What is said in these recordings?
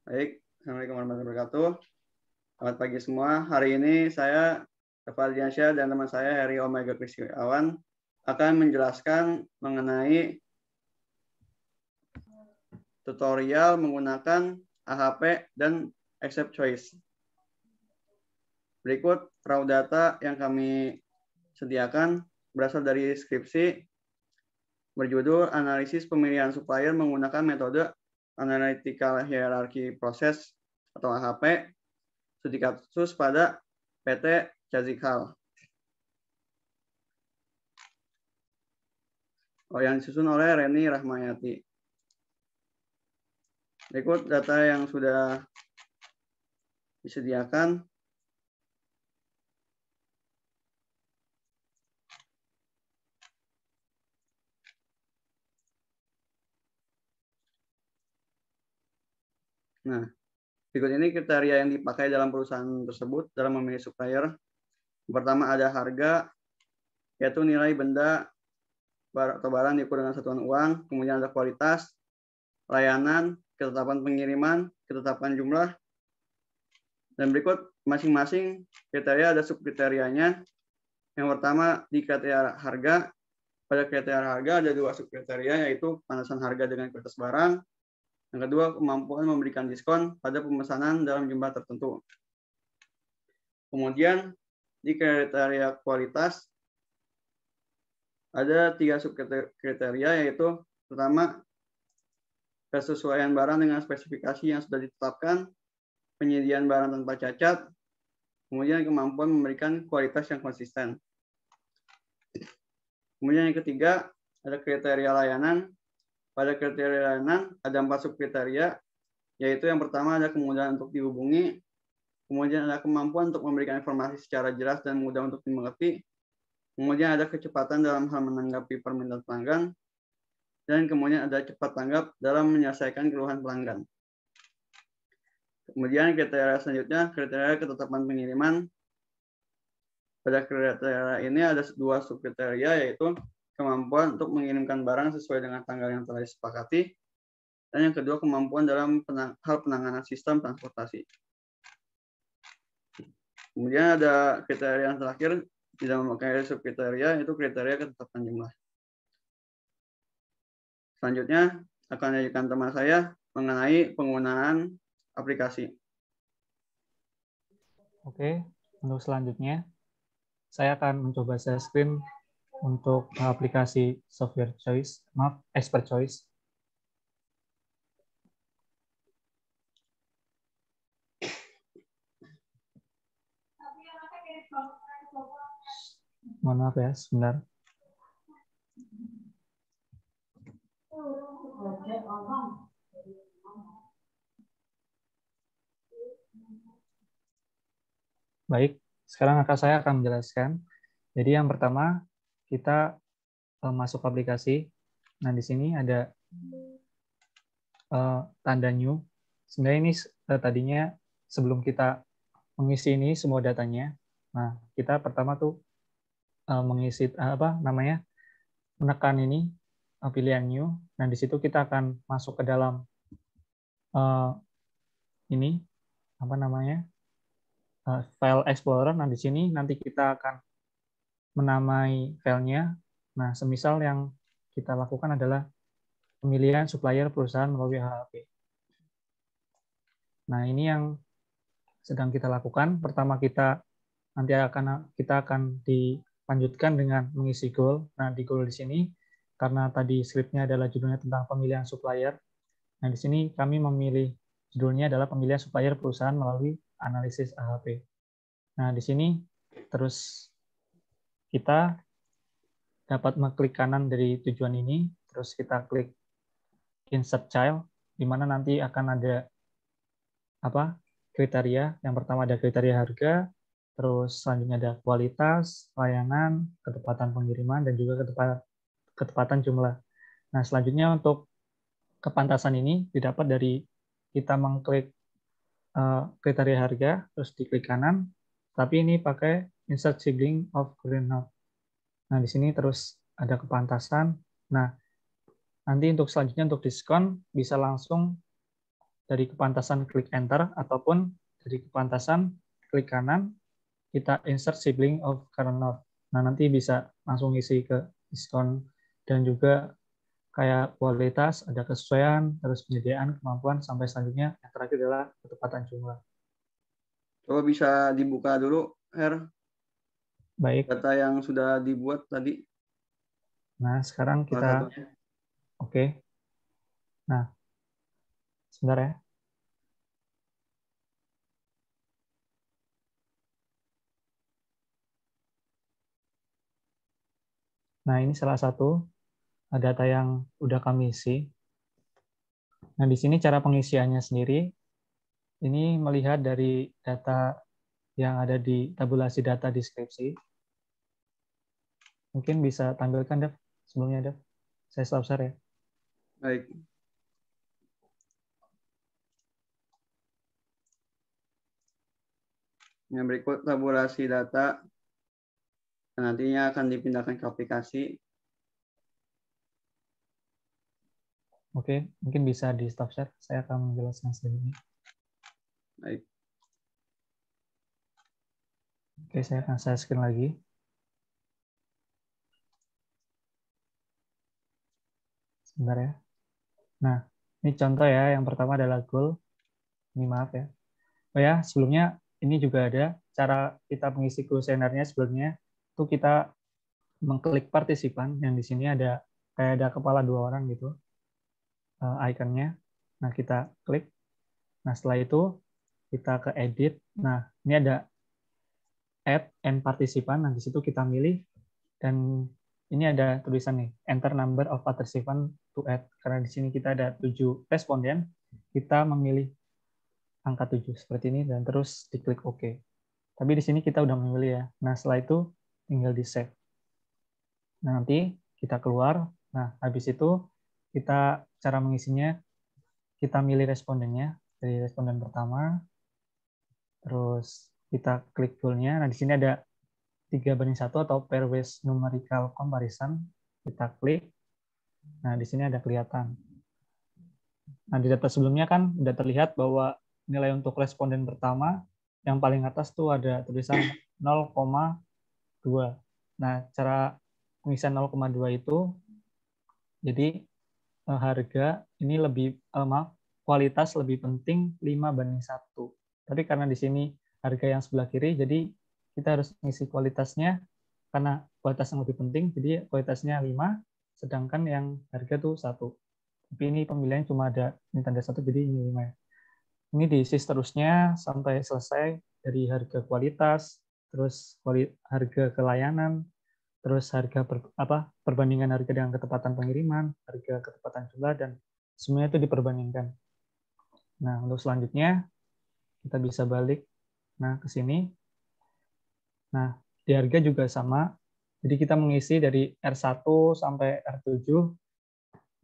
Baik, Assalamualaikum warahmatullahi wabarakatuh. Selamat pagi semua. Hari ini saya, Rafael Diansyah, dan teman saya, Heri Omega Kristiawan, akan menjelaskan mengenai tutorial menggunakan AHP dan Accept Choice. Berikut raw data yang kami sediakan berasal dari skripsi berjudul Analisis Pemilihan Supplier Menggunakan Metode Analytical Hierarchy Process atau AHP, studi kasus pada PT Jazikhal. Yang disusun oleh Reni Rahmayati. Berikut data yang sudah disediakan. Nah, berikut ini kriteria yang dipakai dalam perusahaan tersebut dalam memilih supplier. Yang pertama ada harga, yaitu nilai benda atau barang diukur dengan satuan uang. Kemudian ada kualitas, layanan, ketetapan pengiriman, ketetapan jumlah. Dan berikut masing-masing kriteria ada subkriterianya. Yang pertama di kriteria harga. Pada kriteria harga ada dua subkriteria, yaitu kepanasan harga dengan kualitas barang. Yang kedua, kemampuan memberikan diskon pada pemesanan dalam jumlah tertentu. Kemudian, di kriteria kualitas, ada tiga subkriteria, yaitu pertama, kesesuaian barang dengan spesifikasi yang sudah ditetapkan, penyediaan barang tanpa cacat, kemudian kemampuan memberikan kualitas yang konsisten. Kemudian yang ketiga, ada kriteria layanan. Pada kriteria layanan ada 4 subkriteria, yaitu yang pertama ada kemudahan untuk dihubungi, kemudian ada kemampuan untuk memberikan informasi secara jelas dan mudah untuk dimengerti, kemudian ada kecepatan dalam hal menanggapi permintaan pelanggan, dan kemudian ada cepat tanggap dalam menyelesaikan keluhan pelanggan. Kemudian kriteria selanjutnya, kriteria ketetapan pengiriman. Pada kriteria ini ada dua subkriteria, yaitu kemampuan untuk mengirimkan barang sesuai dengan tanggal yang telah disepakati, dan yang kedua kemampuan dalam hal penanganan sistem transportasi. Kemudian ada kriteria yang terakhir di dalam subkriteria, yaitu kriteria ketetapan jumlah. Selanjutnya akan diajukan teman saya mengenai penggunaan aplikasi. Oke, untuk selanjutnya saya akan mencoba share screen untuk aplikasi Expert Choice. Mohon maaf ya, sebentar. Baik, sekarang saya akan menjelaskan. Jadi yang pertama, kita masuk aplikasi. Nah, di sini ada tanda new. Sebenarnya ini tadinya sebelum kita mengisi ini semua datanya. Nah, kita pertama tuh mengisi menekan ini pilihan new. Nah, di situ kita akan masuk ke dalam ini file Explorer. Nah, di sini nanti kita akan menamai filenya. Nah, semisal yang kita lakukan adalah pemilihan supplier perusahaan melalui AHP. Nah, ini yang sedang kita lakukan. Pertama kita akan dilanjutkan dengan mengisi goal. Nah, di goal di sini karena tadi skripnya adalah judulnya tentang pemilihan supplier. Nah, di sini kami memilih judulnya adalah pemilihan supplier perusahaan melalui analisis AHP. Nah, di sini terus kita dapat mengklik kanan dari tujuan ini, terus kita klik Insert Child, di mana nanti akan ada kriteria. Yang pertama ada kriteria harga, terus selanjutnya ada kualitas, layanan, ketepatan pengiriman, dan juga ketepatan jumlah. Nah, selanjutnya untuk kepantasan ini didapat dari kita mengklik kriteria harga, terus diklik kanan, tapi ini pakai Insert Sibling of Greenhouse. Nah, di sini terus ada kepantasan. Nah, nanti untuk selanjutnya untuk diskon bisa langsung dari kepantasan klik enter ataupun dari kepantasan klik kanan kita insert sibling of current node. Nah, nanti bisa langsung isi ke diskon dan juga kayak kualitas, ada kesesuaian, terus penyediaan, kemampuan, sampai selanjutnya yang terakhir adalah ketepatan jumlah. Coba bisa dibuka dulu, Her, Baik. data yang sudah dibuat tadi. Nah, sekarang Salah kita satunya. oke. Nah, sebentar ya. Nah, ini salah satu data yang udah kami isi. Nah, di sini cara pengisiannya sendiri, ini melihat dari data yang ada di tabulasi data deskripsi. Mungkin bisa tampilkan, Dev, sebelumnya, Dev. Saya stop share ya. Baik. Yang berikut tabulasi data nantinya akan dipindahkan ke aplikasi. Oke, mungkin bisa di stop share. Saya akan menjelaskan selanjutnya. Baik. Oke, saya akan share screen lagi. Sebentar ya. Nah, ini contoh ya. Yang pertama adalah goal. Ini maaf ya. Oh ya, sebelumnya ini juga ada cara kita mengisi kuesionernya sebelumnya. Itu kita mengklik partisipan yang di sini ada kayak ada kepala 2 orang gitu ikonnya. Nah, kita klik. Nah, setelah itu kita ke edit. Nah, ini ada add and participant. Nah, di situ kita milih dan ini ada tulisan nih, enter number of participant to add. Karena di sini kita ada 7 responden, kita memilih angka 7 seperti ini dan terus diklik OK. Tapi di sini kita udah memilih ya. Nah, setelah itu tinggal di save. Nah, nanti kita keluar. Nah, habis itu kita cara mengisinya, kita milih respondennya dari responden pertama, terus kita klik goal-nya. Nah, di sini ada 3:1 atau pairwise numerical comparison. Kita klik. Nah, di sini ada kelihatan. Nah, di data sebelumnya kan sudah terlihat bahwa nilai untuk responden pertama yang paling atas tuh ada tulisan 0,2. Nah, cara pengisian 0,2 itu jadi harga ini lebih maaf, kualitas lebih penting 5:1. Tapi karena di sini harga yang sebelah kiri, jadi kita harus mengisi kualitasnya karena kualitas yang lebih penting, jadi kualitasnya 5, sedangkan yang harga tuh 1. Tapi ini pemilihannya cuma ada ini tanda 1, jadi ini 5 ya. Ini diisi seterusnya sampai selesai dari harga kualitas, terus harga kelayanan, terus harga perbandingan harga dengan ketepatan pengiriman, harga ketepatan jumlah, dan semuanya itu diperbandingkan. Nah, untuk selanjutnya kita bisa balik ke sini. Nah, di harga juga sama. Jadi kita mengisi dari R1 sampai R7.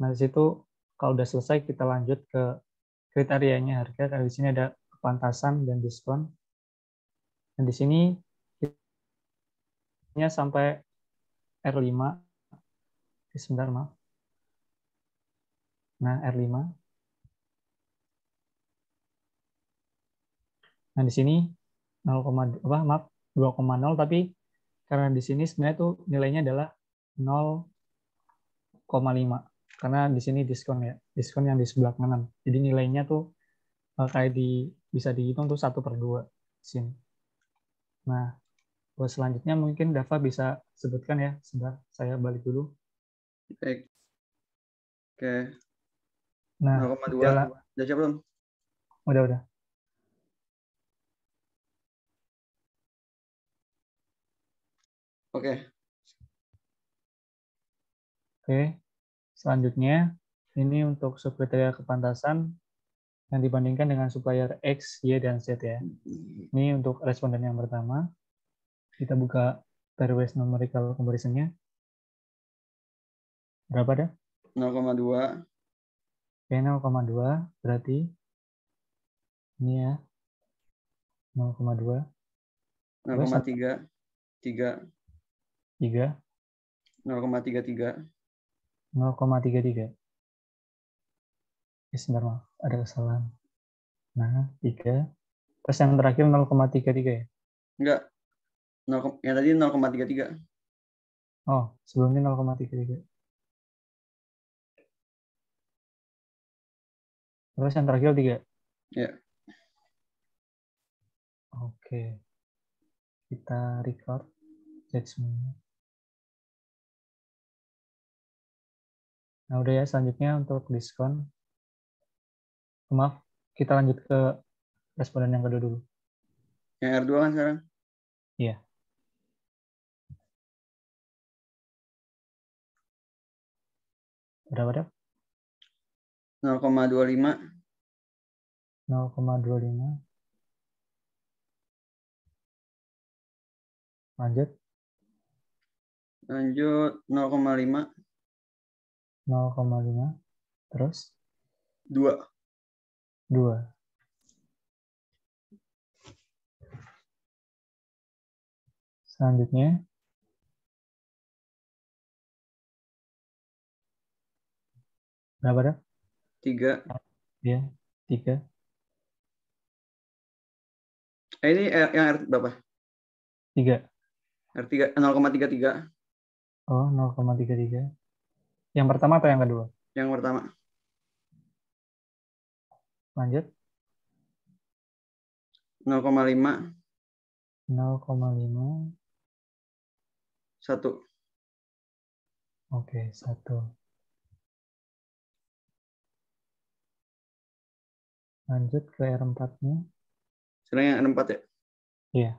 Nah, di situ kalau udah selesai kita lanjut ke kriterianya harga. Karena di sini ada kepantasan dan diskon. Dan di sini sampai R5. Sebentar, maaf. Nah, R5. Nah, di sini 2,0, tapi karena di sini sebenarnya tuh nilainya adalah 0,5. Karena di sini diskon ya. Diskon yang di sebelah kanan. Jadi nilainya tuh kayak bisa dihitung tuh 1/2 sini. Nah, buat selanjutnya mungkin Dava bisa sebutkan ya. Sebentar, saya balik dulu. Baik. Oke. Nah, 0,2. Udah siap belum? Udah. Oke. Oke. Selanjutnya, ini untuk subkriteria kepantasan yang dibandingkan dengan supplier X, Y, dan Z ya. Ini untuk responden yang pertama. Kita buka pairwise numerical comparison-nya. Berapa dah? 0,2. Oke, 0,2 berarti ini ya 0,2. 0,3. 3. 3. 0,33. 0,33. Sebentar, maaf, ada kesalahan. Nah, 3. Terus yang terakhir 0,33 ya? Enggak. Yang tadi 0,33. Oh, sebelumnya 0,33. Terus yang terakhir 3. Ya. Oke. Kita record judgment. Nah, udah ya, selanjutnya untuk diskon. Maaf, kita lanjut ke responden yang kedua dulu. Yang R2 kan sekarang? Iya. Berapa, Dap? 0,25. 0,25. Lanjut. Lanjut 0,5. 0,5. Terus? 2. 2. Selanjutnya. Berapa, Dap? 3. Ya, 3. Ini yang R berapa? 3. R3 0,33. Oh, 0,33. Yang pertama atau yang kedua? Yang pertama. Lanjut. 0,5. 0,5. 1. Oke, 1. Lanjut ke R4-nya. Sekarang yang R4 ya? Iya.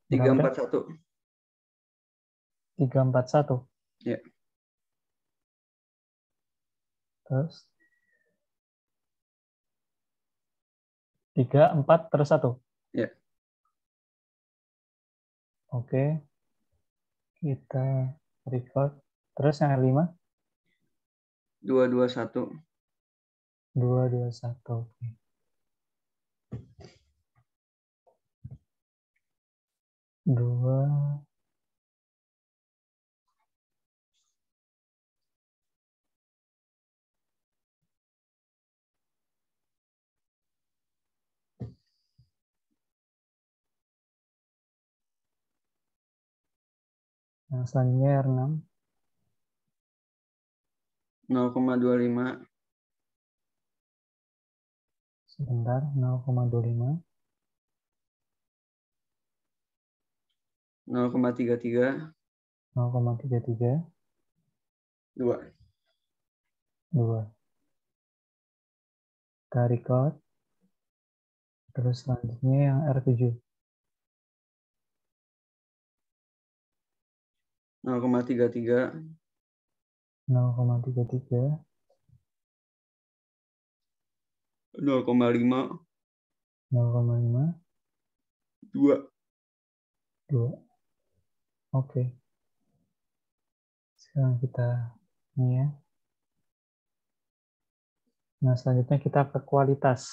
Tiga empat satu. 341. Ya. Terus 3, 4, terus 1. Ya. Oke. Kita record. Terus yang R5? 221. 221. Oke. Dua. Yang selanjutnya R6. 0,25. Sebentar, 0,25. 0,33. 0,33. 2. 2. Kita record. Terus selanjutnya yang R7. 0,33. 0,33. 0,5. 0,5. 2. 2. Oke. Sekarang kita ini ya. Nah, selanjutnya kita ke kualitas.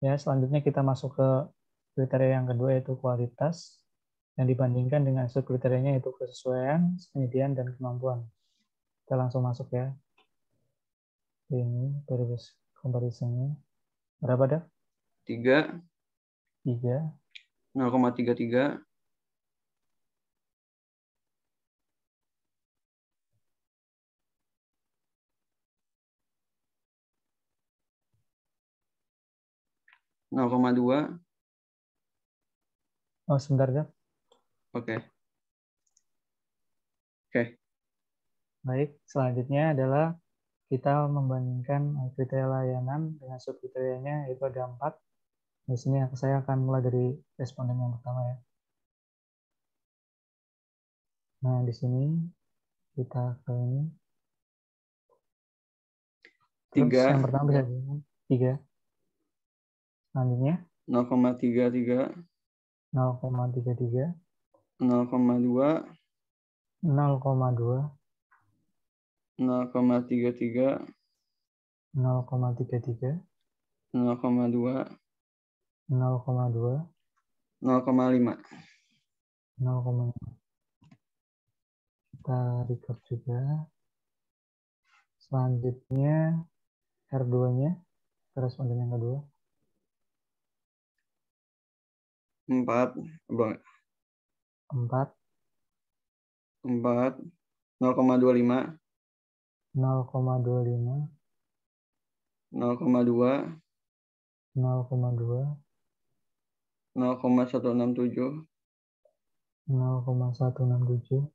Ya, selanjutnya kita masuk ke kriteria yang kedua, yaitu kualitas yang dibandingkan dengan subkriterianya, yaitu kesesuaian, penyediaan, dan kemampuan. Kita langsung masuk ya. Ini previous comparison-nya. Berapa dah? 3. 3. 0,33. 0,2. Oh, sebentar dah. Oke. Oke. Baik, selanjutnya adalah kita membandingkan kriteria layanan dengan subkriterianya, yaitu ada 4. Di sini saya akan mulai dari responden yang pertama ya. Nah, di sini kita ke ini. Terus 3. yang pertama bisa 3. Selanjutnya 0,33. 0,33. 0,2. 0,2. 0,33. 0,33. 0,2, 0,2, 0,5. 0,5. Kita record juga. Selanjutnya R2-nya, responden yang kedua. 4, 4, 0,25, 0,25, 0,2, 0,2, 0,167, 0,167,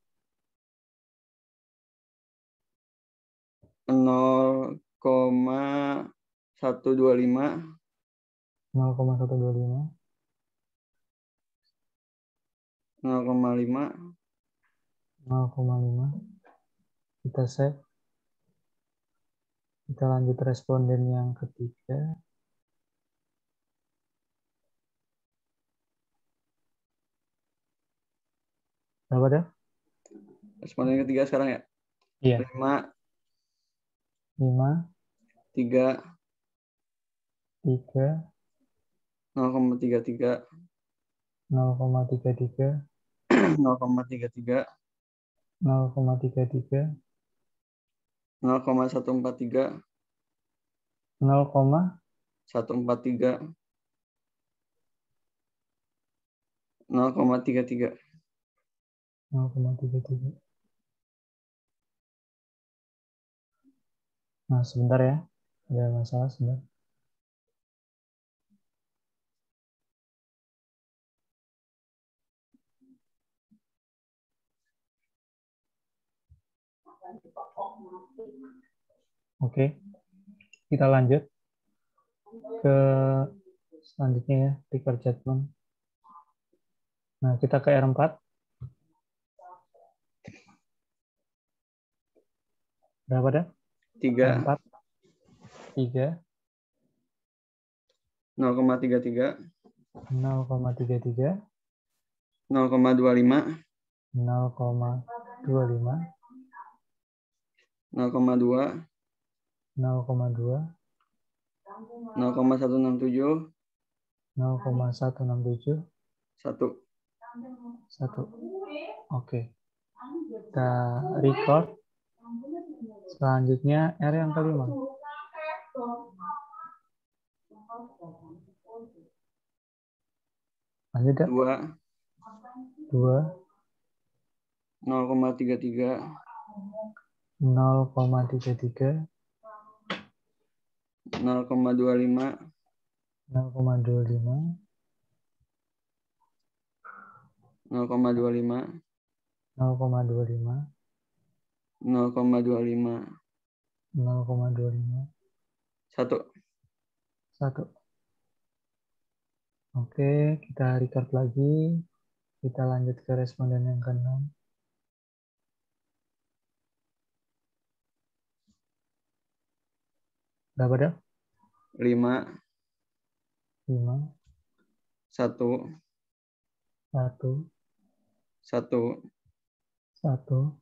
0,125, 0,125, 0,5, 0,5. Kita save. Kita lanjut responden yang ketiga. Berapa dah? responden yang ketiga sekarang ya. Iya. 5, 5, 3, 3, 0,33, 0,33, 0,33, 0,33, 0,143, 0,143, 143, 0,33. 0,33. Nah, sebentar ya. Ada masalah sebentar. Oke. Kita lanjut ke selanjutnya ya, record judgment. Nah, kita ke R4. Berapa dah? 3, R4. 3, 0,33, 0,33, 0,25, 0,25, 0,2, 0,2, 0,167, 0,167, 1. 1. Oke. Kita record. Selanjutnya R yang kelima. Lanjut ya. 2, 0,33, 0,33, 0,25, 0,25, 0,25, 0,25, 0,25, 0,25, 1. 1. Oke, kita record lagi. Kita lanjut ke responden yang ke-6. Berapa dah? 5, 5, 1, 1, 1, 1,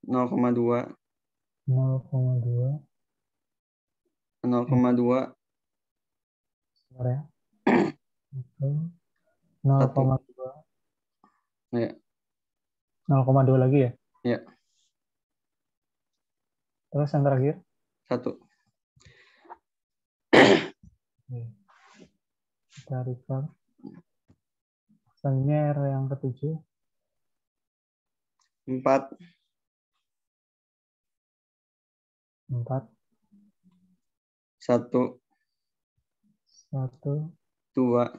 0,2, 0,2, 0,2, sebentar ya. 1. 0,2, Ya, 0,2 lagi ya. ya, Terus yang terakhir. 1. Oke. Kita record. Selanjutnya R yang ke-7. 4, 4, 1, 1, 2,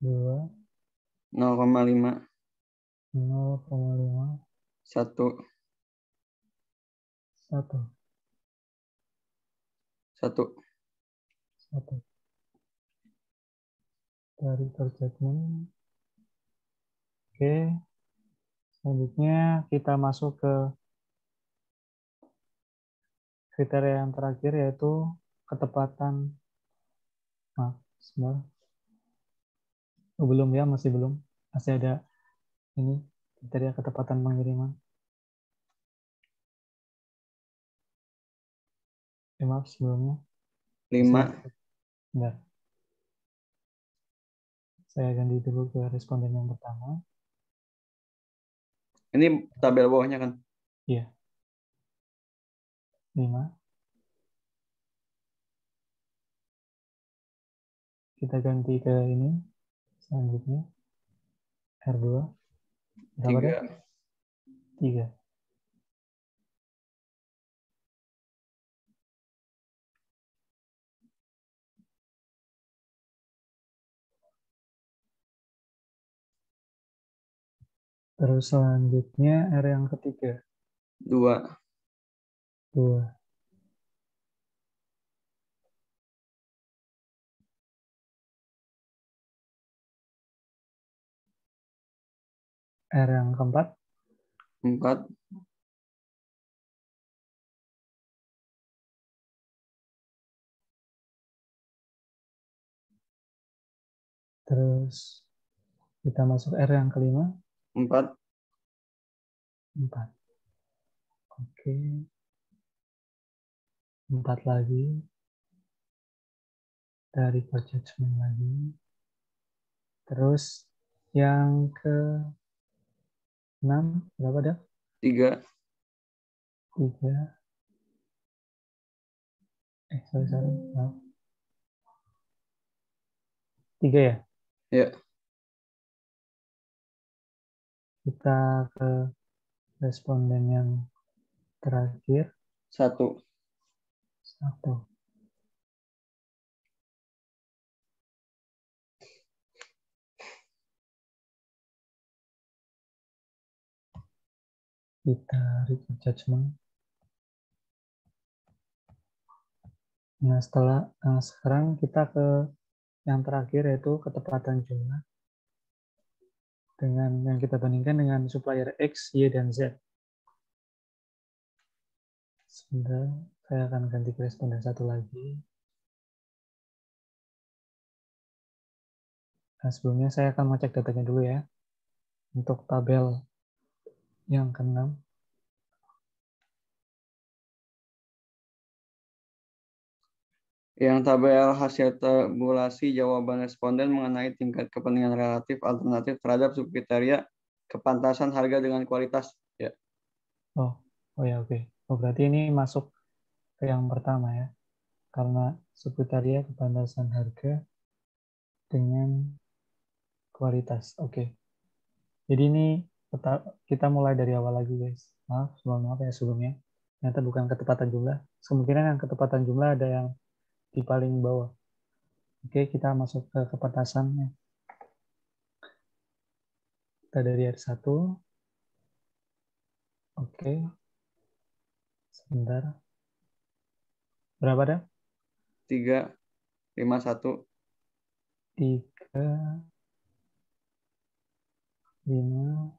2, 0,5, 0,5, 1, 1, 1. 1. Dari judgment. Oke. Selanjutnya kita masuk ke kriteria yang terakhir, yaitu ketepatan. Nah, sebentar. Oh, belum ya, masih belum. Masih ada ini kriteria ketepatan pengiriman. Maaf sebelumnya. 5. Bentar. Saya ganti dulu ke responden yang pertama. Ini tabel bawahnya kan? Iya. 5. Kita ganti ke ini. Selanjutnya. R2. Berapa deh? 3. Terus selanjutnya R yang ketiga. 2. 2. R yang keempat. 4. Terus kita masuk R yang kelima. 4. 4. Oke. 4 lagi. Dari judgment lagi. Terus yang ke 6. Berapa dah? 3. 3. Sorry. Maaf. 3 ya? Ya. Kita ke responden yang terakhir. 1. 1. Kita record judgment. Nah, sekarang kita ke yang terakhir, yaitu ketepatan jumlah dengan yang kita bandingkan dengan supplier X, Y, dan Z. Sebentar, saya akan ganti ke responden satu lagi. Nah, sebelumnya saya akan mengecek datanya dulu ya. Untuk tabel yang ke-6. Yang tabel hasil tabulasi jawaban responden mengenai tingkat kepentingan relatif alternatif terhadap subkriteria kepantasan harga dengan kualitas. Ya. Oh ya, oke. Oh, berarti ini masuk ke yang pertama ya. Karena subkriteria kepantasan harga dengan kualitas. Oke. Jadi ini kita mulai dari awal lagi, guys. Maaf ya sebelumnya. Ternyata bukan ketepatan jumlah. Kemungkinan yang ketepatan jumlah ada yang di paling bawah. Oke, kita masuk ke kepatasannya. Kita dari R1. Oke. Sebentar. Berapa dah? 3, 5, 1. 3, 5,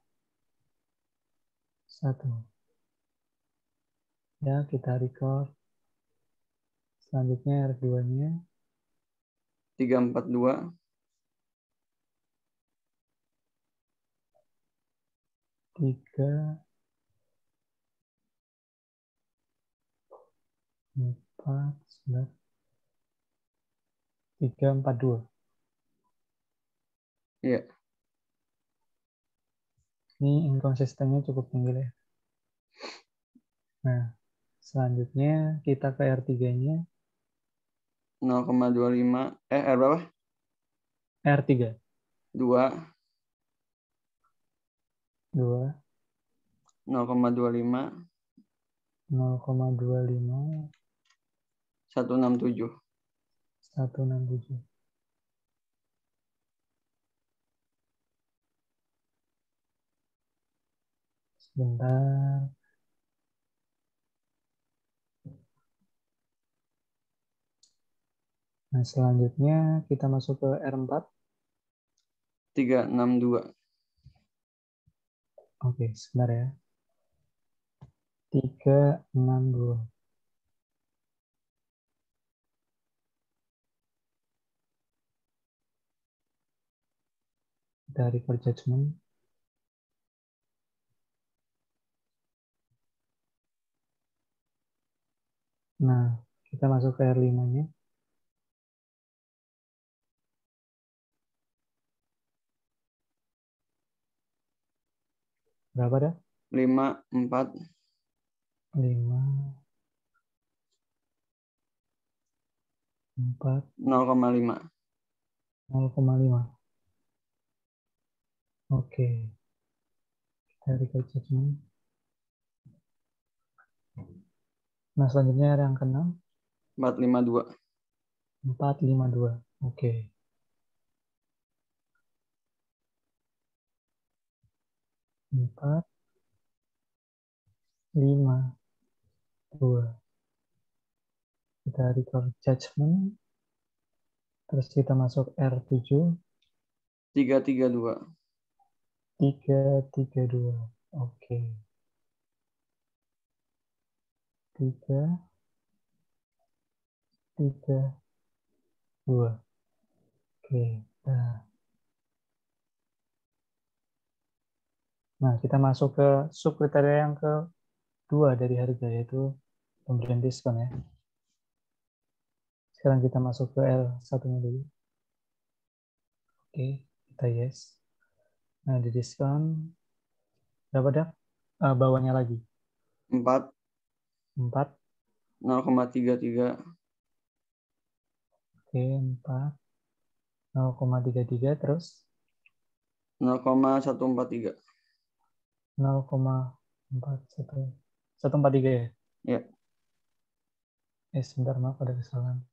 1. Ya, kita record. Selanjutnya R2-nya. 3, 4, 2. 3, 4, 3, 4, 2. Ya. Ini inkonsistennya cukup tinggi ya. Nah, selanjutnya kita ke R3-nya. 0,25. R berapa? R3. 2. 2. 0,25. 0,25. 167. 167. Sebentar. Nah, selanjutnya kita masuk ke R4. 362. Oke, sebentar ya. 362. Dari record judgment. Nah, kita masuk ke R5-nya. Berapa dah? 5, 4. 5, 4, 0,5. 0,5. Oke. Kita record judgment. Nah, selanjutnya yang ke-6. 452. 452. Oke. 4, 5, 2. Kita record judgment. Terus kita masuk R7. 332. 332. Oke. 3, 3, 2. Oke. Nah, kita masuk ke sub kriteria yang kedua dari harga, yaitu pemberian diskon ya. Sekarang kita masuk ke L1-nya dulu. Oke, kita yes. Nah, di diskon berapa dah? Bawahnya lagi. 4, 4. 0,33. Oke, 4. 0,33 terus 0,143. 0,143 ya? Ya. Sebentar, maaf ada kesalahan.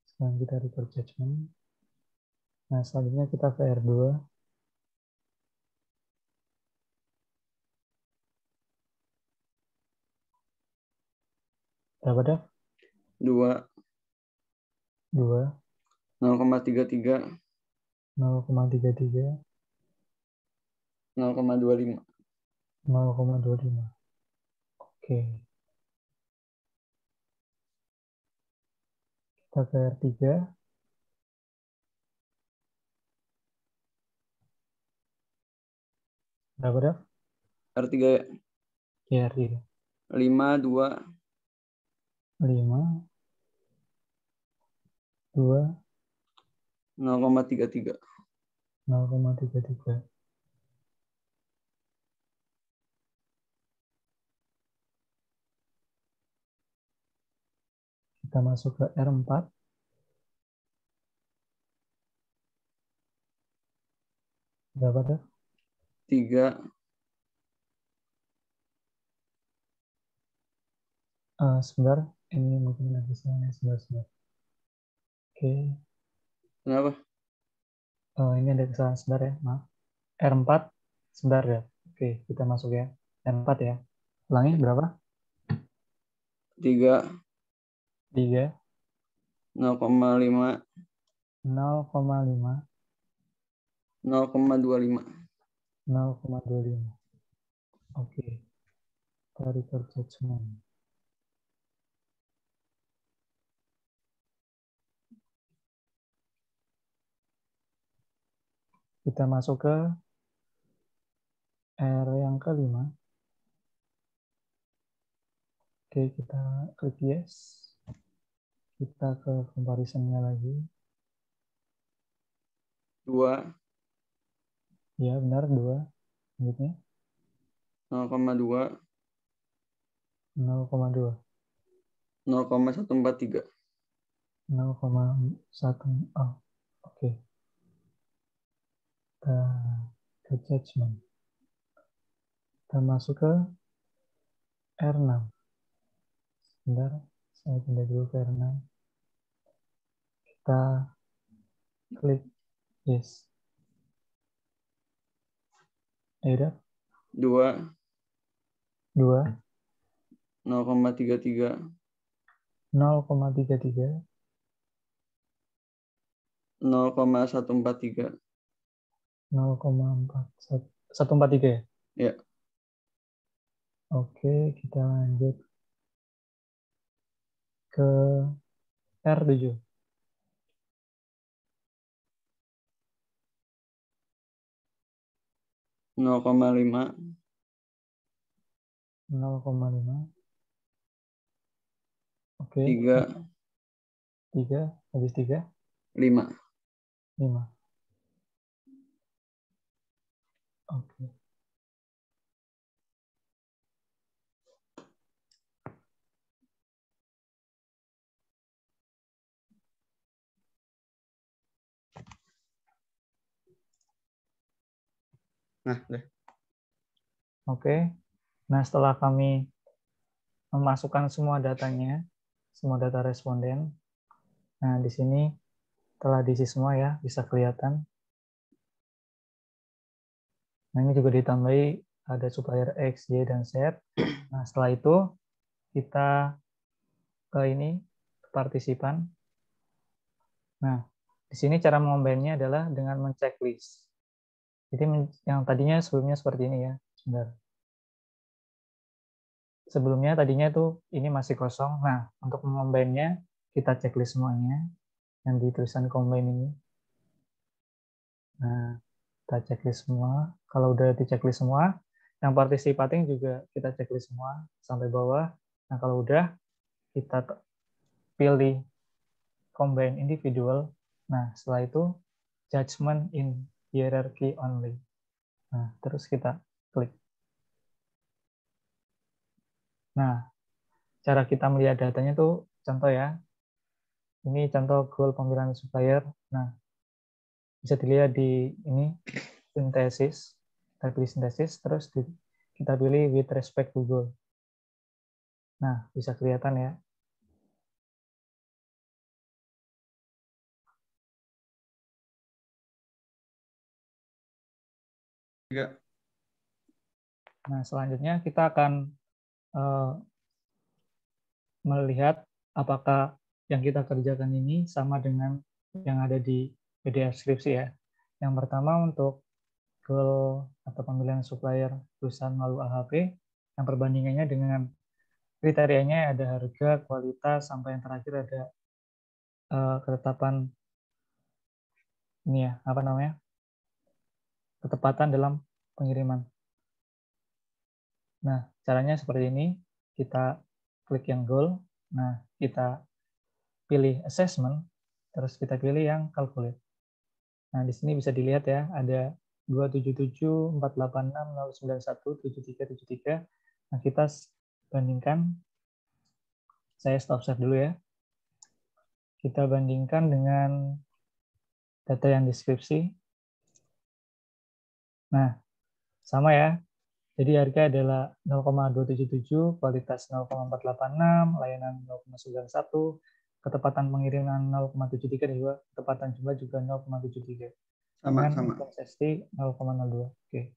Sekarang kita record judgment. Nah, selanjutnya kita ke R2. Berapa dah? 2, 2, 0,33. 0,33, 0,25. 0,25. Oke. Kita ke R3. Berapa dah? R3 ya. Ya, R3. 5, 2. 5, 2, 0,33. 0,33. Kita masuk ke R4. Berapa dah? 3. Sebentar, ini mungkin ada kesalahan. Sebentar. Oke. Kenapa? Ini ada kesalahan sebentar ya, maaf. R4, sebentar ya. Oke, kita masuk ya. R4 ya. Ulangi berapa? 3, 3, 0,5. 0,5, 0,25. 0,25. Oke, kita record judgment. Kita masuk ke R yang kelima. Oke, kita klik yes. Kita ke comparison-nya lagi. 2, Ya, benar, 2. Selanjutnya 0,2. 0,2. 0,143. 0,1. Oh, oke. Kita ke judgment. Kita masuk ke R6. Bentar, saya pindah dulu ke R6. Kita klik yes. Udah? 2, 2, 0,33. 0,33, 0,143. 143 ya? Ya. Oke, kita lanjut ke R7. Nol koma lima. 0,5. Oke. 3. 3. Habis 3. 5. 5. Oke. Nah, deh. Oke. Nah, setelah kami memasukkan semua datanya, semua data responden, nah di sini telah diisi semua ya, bisa kelihatan. Nah, ini juga ditambahi ada supplier X, Y, dan Z. Nah, setelah itu kita ke ini, partisipan. Nah, di sini cara mengombinnya adalah dengan men-checklist. Jadi yang tadinya sebelumnya seperti ini ya. Sebentar. Sebelumnya tadinya itu ini masih kosong. Nah, untuk mengombinnya kita checklist semuanya yang di tulisan combine ini. Nah, kita checklist semua. Kalau udah di checklist semua, yang participating juga kita checklist semua sampai bawah. Nah, kalau udah kita pilih combine individual. Nah, setelah itu judgment in hierarchy only. Nah, terus kita klik. Nah, cara kita melihat datanya tuh contoh ya. Ini contoh goal pemilihan supplier. Nah, bisa dilihat di ini sintesis, kita pilih sintesis, terus kita pilih with respect to goal. Nah, bisa kelihatan ya. Nah, selanjutnya kita akan melihat apakah yang kita kerjakan ini sama dengan yang ada di PDF skripsi ya. Yang pertama untuk goal atau pemilihan supplier perusahaan melalui AHP, yang perbandingannya dengan kriterianya ada harga, kualitas, sampai yang terakhir ada ketetapan ini ya, apa namanya? Ketepatan dalam pengiriman. Nah, caranya seperti ini. Kita klik yang goal. Nah, kita pilih assessment, terus kita pilih yang calculate. Nah, di sini bisa dilihat ya, ada 277, 486, 091, 7373. Nah, kita bandingkan. Saya stop share dulu ya. Kita bandingkan dengan data yang deskripsi. Nah, sama ya. Jadi harga adalah 0,277, kualitas 0,486, layanan 0,91, ketepatan pengiriman 0,73, dan juga ketepatan jumlah juga 0,73. Dengan intensity 0,02. Oke.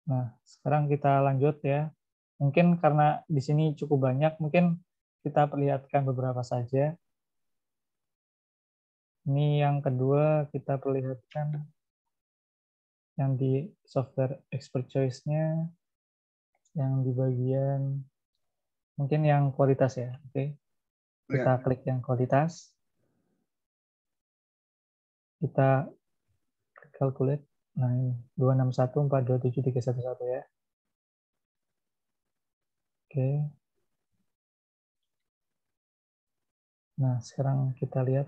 Nah, sekarang kita lanjut ya. Mungkin karena di sini cukup banyak, mungkin kita perlihatkan beberapa saja. Ini yang kedua kita perlihatkan yang di software expert choice-nya, yang di bagian mungkin yang kualitas ya. Oke. Kita klik yang kualitas. Kita calculate. Nah, ini 261427311 ya. Oke. Nah, sekarang kita lihat.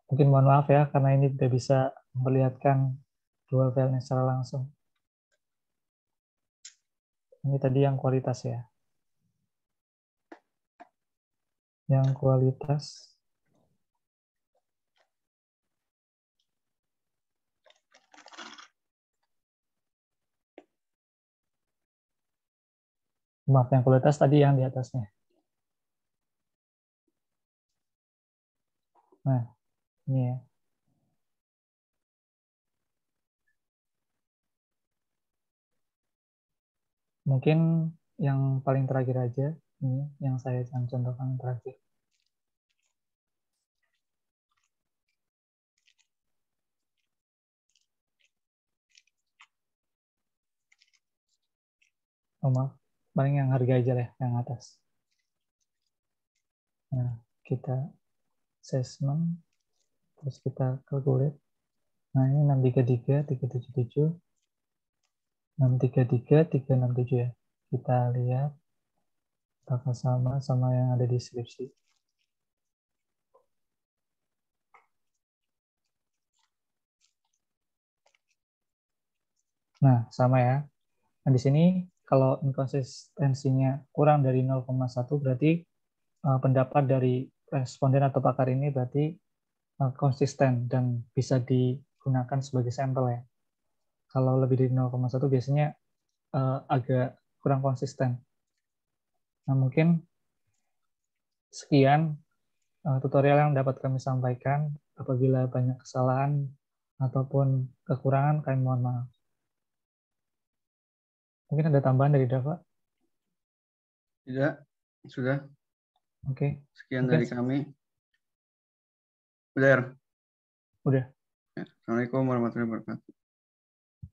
Mungkin mohon maaf ya, karena ini tidak bisa memperlihatkan dua filenya secara langsung. Ini tadi yang kualitas ya. Yang kualitas. Maaf, yang kualitas tadi yang di atasnya. Nah, ini ya. Mungkin yang paling terakhir aja, ini yang saya contohkan terakhir. Oh maaf, paling yang harga aja lah, yang atas. Nah, kita assessment, terus kita calculate. Nah, ini 633, 377. 633, 367 ya. Kita lihat apakah sama yang ada di skripsi. Nah, sama ya. Nah, di sini kalau inkonsistensinya kurang dari 0,1 berarti pendapat dari responden atau pakar ini berarti konsisten dan bisa digunakan sebagai sampel ya. Kalau lebih dari 0,1 biasanya agak kurang konsisten. Nah, mungkin sekian tutorial yang dapat kami sampaikan. Apabila banyak kesalahan ataupun kekurangan, kami mohon maaf. Mungkin ada tambahan dari Dava? Tidak, sudah. Oke. Sekian Mungkin dari kami. Udah. udah. Ya. Assalamualaikum warahmatullahi wabarakatuh.